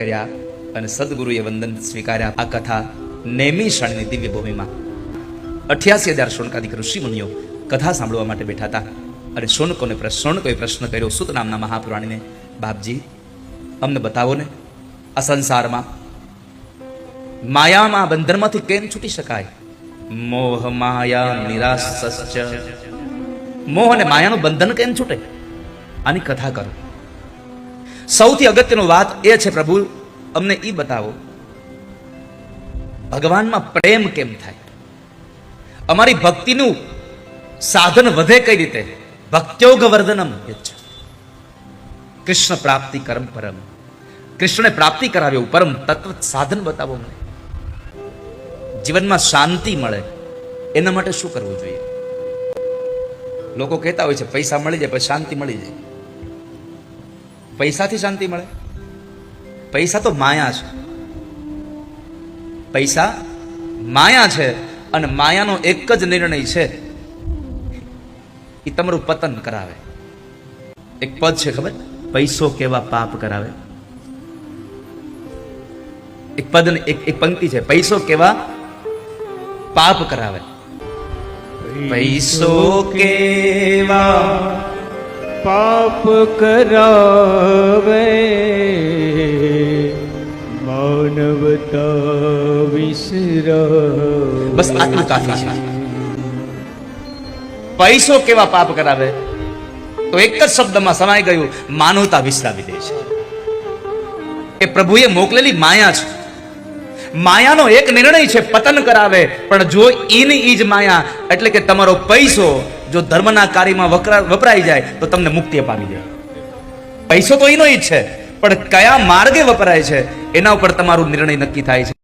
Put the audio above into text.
કર્યા અને સદગુરુએ વંદન સ્વીકાર્યા. આ કથા નૈમિષારણ્યની દિવ્ય ભૂમિમાં 88,000 શૌનકાદિક ઋષિ મુનિઓ કથા સાંભળવા માટે બેઠા હતા. અને શૌનકોએ પ્રશ્ન કર્યો સૂત નામના મહાપુરાણીને, બાપજી અમને બતાવો ને, આ સંસારમાં માયામાં બંધનમાંથી કેમ છૂટી શકાય? મોહ માયા નિરાસશ્ચ, મોહ અને માયાનું બંધન કેમ છૂટે? આની કથા કરો. સૌથી અગત્યનો વાત એ છે, પ્રભુ અમને એ બતાવો ભગવાનમાં પ્રેમ કેમ થાય, અમારી ભક્તિનું સાધન વધે કઈ રીતે? ભક્ત્યોગ વર્ધનમ યચ્છ, કૃષ્ણ પ્રાપ્તિ કરમ પરમ, કૃષ્ણને પ્રાપ્તિ કરાવ્યો પરમ તત્વ સાધન બતાવો મને. જીવનમાં શાંતિ મળે એના માટે શું કરવું જોઈએ? લોકો કહેતા હોય છે પૈસા મળી જાય પછી શાંતિ મળી જાય. પૈસાથી શાંતિ મળે? પૈસા તો માયા છે. પૈસા માયા છે અને માયાનો એક જ નિર્ણય છે, એ તમારું પતન કરાવે. એક પદ છે ખબર? પૈસો કેવા પાપ કરાવે. એક પદ એક પંક્તિ છે, પૈસો કેવા પાપ કરાવે. પૈસો કેવા પાપ કરાવે, માનવતા વિસરાવે. બસ આટલું કાફી છે. પૈસો કેવા પાપ કરાવે તો એક જ શબ્દમાં સમાઈ ગયું, માનવતા વિસરાવી દે છે. એ પ્રભુએ મોકલેલી માયા છે. માયાનો એક નિર્ણય છે, પતન કરાવે. પણ જો ઈની ઈજ માયા એટલે કે તમારો પૈસો જો ધર્મના કાર્યમાં વપરાઈ જાય તો તમને મુક્તિ અપાવી દે. પૈસો તો એનો ઈ જ છે, પણ કયા માર્ગે વપરાય છે એના ઉપર તમારો નિર્ણય નક્કી થાય છે.